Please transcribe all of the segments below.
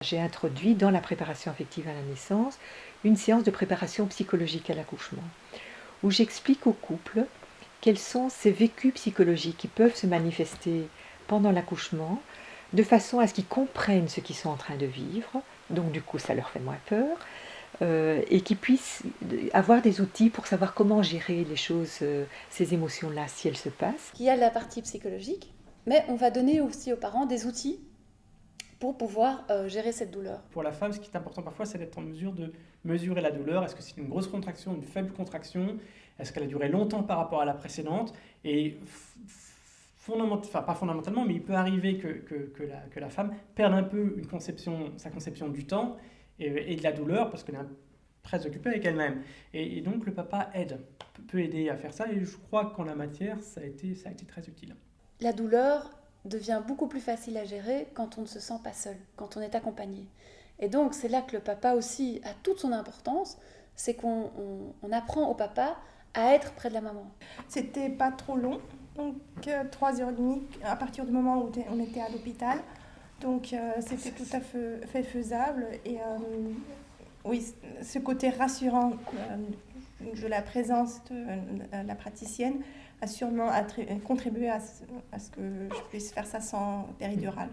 J'ai introduit dans la préparation affective à la naissance une séance de préparation psychologique à l'accouchement, où j'explique au couple quels sont ces vécus psychologiques qui peuvent se manifester pendant l'accouchement, de façon à ce qu'ils comprennent ce qu'ils sont en train de vivre, donc du coup ça leur fait moins peur, et qu'ils puissent avoir des outils pour savoir comment gérer les choses, ces émotions-là, si elles se passent. Il y a la partie psychologique, mais on va donner aussi aux parents des outils pour pouvoir gérer cette douleur. Pour la femme, ce qui est important parfois, c'est d'être en mesure de mesurer la douleur. Est-ce que c'est une grosse contraction, une faible contraction? Est-ce qu'elle a duré longtemps par rapport à la précédente? Et pas fondamentalement, mais il peut arriver que la femme perde un peu sa conception du temps et de la douleur, parce qu'elle est très occupée avec elle-même. Et donc le papa peut aider à faire ça, et je crois qu'en la matière, ça a été très utile. La douleur devient beaucoup plus facile à gérer quand on ne se sent pas seul, quand on est accompagné. Et donc c'est là que le papa aussi a toute son importance, c'est qu'on apprend au papa à être près de la maman. C'était pas trop long, donc 3h30 à partir du moment où on était à l'hôpital. Donc c'était tout à fait faisable. Et oui, ce côté rassurant de la présence de la praticienne a sûrement contribué à ce que je puisse faire ça sans péridurale.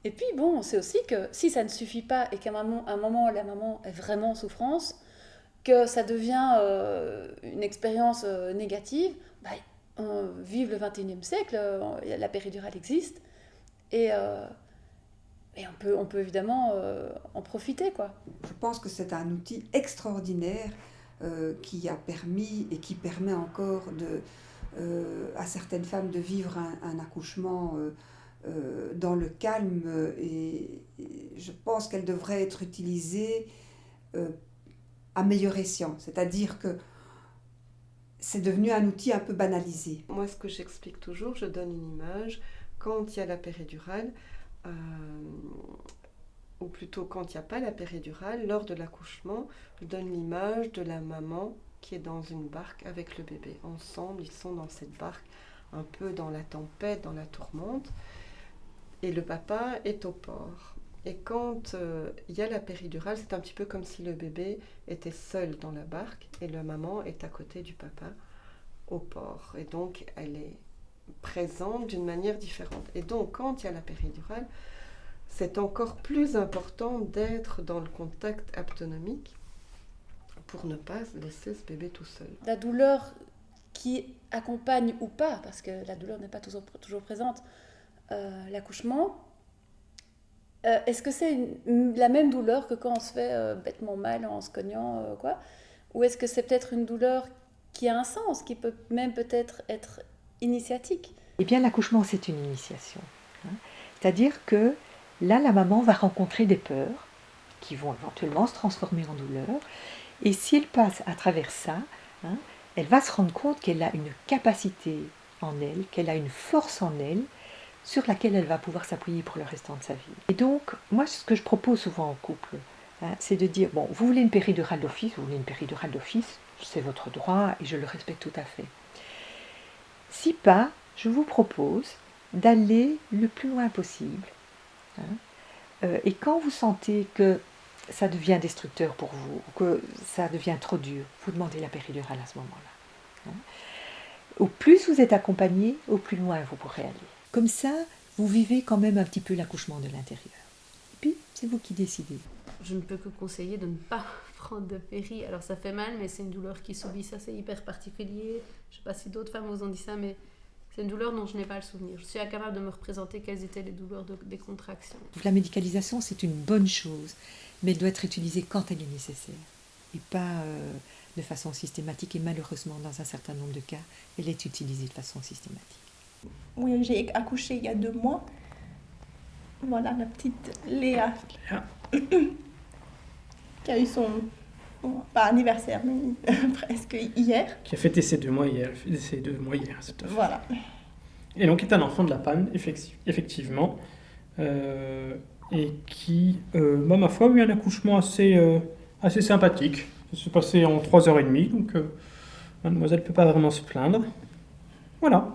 Et puis bon, c'est aussi que si ça ne suffit pas et qu'à un moment la maman est vraiment en souffrance, que ça devient une expérience négative, vive le 21e siècle, la péridurale existe, et on peut évidemment en profiter, quoi. Je pense que c'est un outil extraordinaire qui a permis et qui permet encore à certaines femmes de vivre un accouchement dans le calme, et je pense qu'elle devrait être utilisée à meilleur escient, c'est-à-dire que c'est devenu un outil un peu banalisé. Moi, ce que j'explique toujours, je donne une image. Quand il y a la péridurale, ou plutôt quand il n'y a pas la péridurale, lors de l'accouchement, je donne l'image de la maman qui est dans une barque avec le bébé. Ensemble, ils sont dans cette barque, un peu dans la tempête, dans la tourmente, et le papa est au port. Et quand il y a la péridurale, c'est un petit peu comme si le bébé était seul dans la barque et la maman est à côté du papa au port. Et donc, elle est présente d'une manière différente. Et donc, quand il y a la péridurale, c'est encore plus important d'être dans le contact abdominal pour ne pas laisser ce bébé tout seul. La douleur qui accompagne ou pas, parce que la douleur n'est pas toujours présente, l'accouchement, est-ce que c'est la même douleur que quand on se fait bêtement mal en se cognant, ou est-ce que c'est peut-être une douleur qui a un sens, qui peut même peut-être être initiatique? Eh bien, l'accouchement, c'est une initiation. C'est-à-dire que là, la maman va rencontrer des peurs qui vont éventuellement se transformer en douleur. Et si elle passe à travers ça, elle va se rendre compte qu'elle a une capacité en elle, qu'elle a une force en elle, sur laquelle elle va pouvoir s'appuyer pour le restant de sa vie. Et donc, moi, ce que je propose souvent au couple, c'est de dire, bon, vous voulez une péridurale d'office, c'est votre droit et je le respecte tout à fait. Si pas, je vous propose d'aller le plus loin possible. Et quand vous sentez que ça devient destructeur pour vous, que ça devient trop dur, vous demandez la péridurale à ce moment-là. Au plus vous êtes accompagné, au plus loin vous pourrez aller. Comme ça, vous vivez quand même un petit peu l'accouchement de l'intérieur. Et puis, c'est vous qui décidez. Je ne peux que conseiller de ne pas prendre de péri. Alors ça fait mal, mais c'est une douleur qui subit, ça c'est hyper particulier. Je ne sais pas si d'autres femmes vous ont dit ça, mais c'est une douleur dont je n'ai pas le souvenir. Je suis incapable de me représenter quelles étaient les douleurs des contractions. La médicalisation, c'est une bonne chose, mais elle doit être utilisée quand elle est nécessaire. Et pas de façon systématique. Et malheureusement, dans un certain nombre de cas, elle est utilisée de façon systématique. Oui, j'ai accouché il y a 2 mois. Voilà la petite Léa. Qui a eu son, pas anniversaire, mais presque hier. Qui a fêté ses 2 mois hier, c'est tout à fait. Voilà. Et donc est un enfant de la panne, effectivement, et qui, ma foi, a eu un accouchement assez sympathique. Ça s'est passé en 3h30, donc mademoiselle ne peut pas vraiment se plaindre. Voilà.